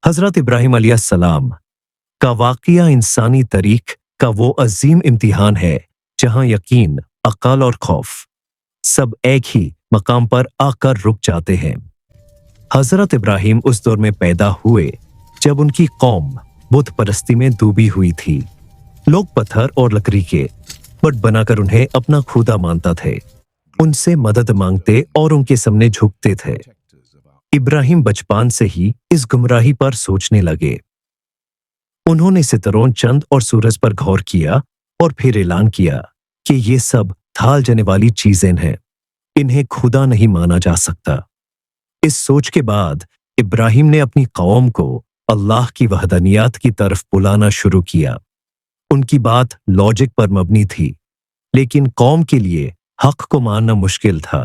हजरत इब्राहिम अलैहिस्सलाम का वाक़या इंसानी तारीख़ का वो अजीम इम्तिहान है जहां यकीन, अक़ल और खौफ सब एक ही मकाम पर आकर रुक जाते हैं। हजरत इब्राहिम उस दौर में पैदा हुए जब उनकी कौम बुत परस्ती में डूबी हुई थी। लोग पत्थर और लकड़ी के बट बनाकर उन्हें अपना खुदा मानता थे, उनसे मदद मांगते और उनके सामने झुकते थे। इब्राहिम बचपन से ही इस गुमराही पर सोचने लगे। उन्होंने सितारों, चंद और सूरज पर गौर किया और फिर ऐलान किया कि ये सब थाल जाने वाली चीजें हैं, इन्हें खुदा नहीं माना जा सकता। इस सोच के बाद इब्राहिम ने अपनी कौम को अल्लाह की वहदानियत की तरफ बुलाना शुरू किया। उनकी बात लॉजिक पर मबनी थी, लेकिन कौम के लिए हक को मानना मुश्किल था,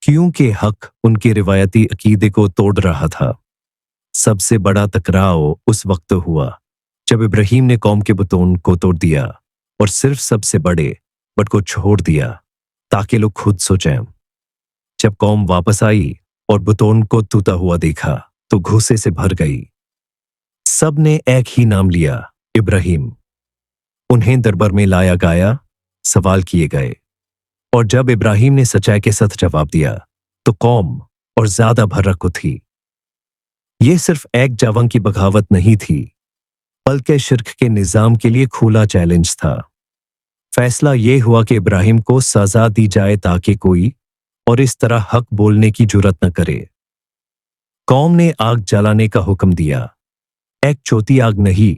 क्योंकि हक उनके रिवायती अकीदे को तोड़ रहा था। सबसे बड़ा टकराव उस वक्त हुआ जब इब्राहिम ने कौम के बुतों को तोड़ दिया और सिर्फ सबसे बड़े बट को छोड़ दिया ताकि लोग खुद सोचें। जब कौम वापस आई और बुतों को टूटा हुआ देखा तो गुस्से से भर गई। सब ने एक ही नाम लिया, इब्राहिम। उन्हें दरबार में लाया गया, सवाल किए गए, और जब इब्राहिम ने सच्चाई के साथ जवाब दिया तो कौम और ज्यादा भर्रक थी। यह सिर्फ एक जवान की बगावत नहीं थी, बल्कि शिर्क के निजाम के लिए खुला चैलेंज था। फैसला यह हुआ कि इब्राहिम को सजा दी जाए ताकि कोई और इस तरह हक बोलने की जुर्रत न करे। कौम ने आग जलाने का हुक्म दिया। एक छोटी आग नहीं,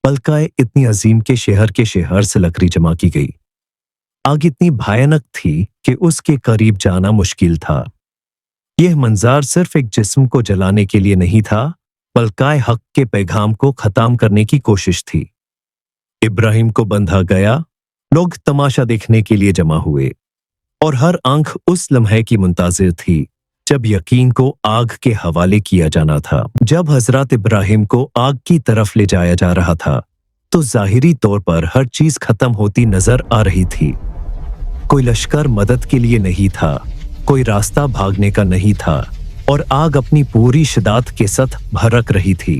बल्कि इतनी अजीम के शहर से लकड़ी जमा की गई। आग इतनी भयानक थी कि उसके करीब जाना मुश्किल था। यह मंजर सिर्फ एक जिस्म को जलाने के लिए नहीं था, बल्कि हक के पैगाम को खत्म करने की कोशिश थी। इब्राहिम को बंधा गया, लोग तमाशा देखने के लिए जमा हुए और हर आंख उस लम्हे की मुंतजिर थी जब यकीन को आग के हवाले किया जाना था। जब हजरत इब्राहिम को आग की तरफ ले जाया जा रहा था तो जाहिरी तौर पर हर चीज खत्म होती नजर आ रही थी। कोई लश्कर मदद के लिए नहीं था, कोई रास्ता भागने का नहीं था, और आग अपनी पूरी शिद्दत के साथ भड़क रही थी।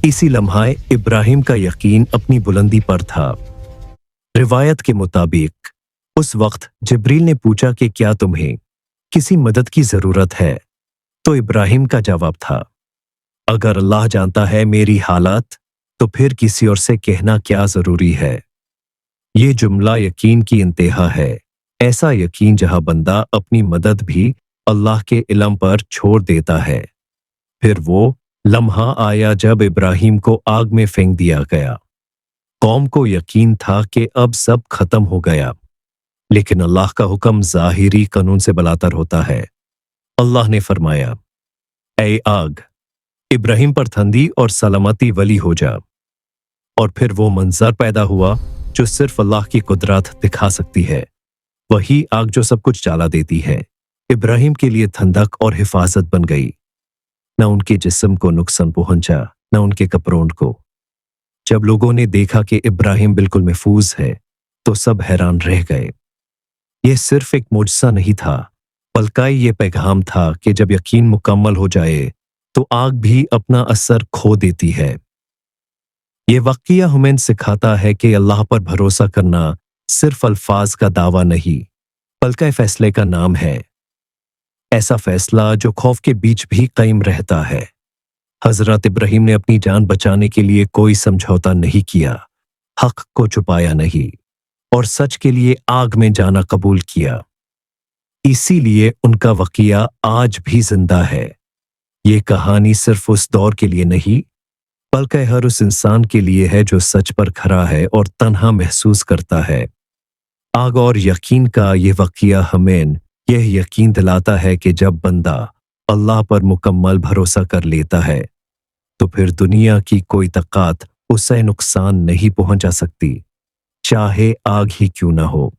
इसी लम्हे इब्राहिम का यकीन अपनी बुलंदी पर था। रिवायत के मुताबिक उस वक्त जिब्रील ने पूछा कि क्या तुम्हें किसी मदद की जरूरत है? तो इब्राहिम का जवाब था, अगर अल्लाह जानता है मेरी हालत तो फिर किसी और से कहना क्या जरूरी है। ये जुमला यकीन की इंतहा है, ऐसा यकीन जहां बंदा अपनी मदद भी अल्लाह के इल्म पर छोड़ देता है। फिर वो लम्हा आया जब इब्राहिम को आग में फेंक दिया गया। कौम को यकीन था कि अब सब खत्म हो गया, लेकिन अल्लाह का हुक्म जाहिरी कानून से बलातर होता है। अल्लाह ने फरमाया, ऐ आग, इब्राहिम पर ठंडी और सलामती वली हो जा। और फिर वो मंजर पैदा हुआ जो सिर्फ अल्लाह की कुदरत दिखा सकती है। वही आग जो सब कुछ जला देती है, इब्राहिम के लिए ठंडक और हिफाजत बन गई। न उनके जिस्म को नुकसान पहुंचा, न उनके कपड़ों को। जब लोगों ने देखा कि इब्राहिम बिल्कुल महफूज है तो सब हैरान रह गए। यह सिर्फ एक मुजज़ा नहीं था, बल्कि यह पैगाम था कि जब यकीन मुकम्मल हो जाए तो आग भी अपना असर खो देती है। यह वाक़या हमें सिखाता है कि अल्लाह पर भरोसा करना सिर्फ अल्फाज का दावा नहीं, बल्कि फैसले का नाम है। ऐसा फैसला जो खौफ के बीच भी कायम रहता है। हजरत इब्राहिम ने अपनी जान बचाने के लिए कोई समझौता नहीं किया, हक को छुपाया नहीं और सच के लिए आग में जाना कबूल किया। इसीलिए उनका वाक़या आज भी जिंदा है। ये कहानी सिर्फ उस दौर के लिए नहीं, बल्कि हर उस इंसान के लिए है जो सच पर खड़ा है और तन्हा महसूस करता है। आग और यकीन का ये वाक़या हमें यह यकीन दिलाता है कि जब बंदा अल्लाह पर मुकम्मल भरोसा कर लेता है तो फिर दुनिया की कोई ताकत उसे नुकसान नहीं पहुंचा सकती, चाहे आग ही क्यों ना हो।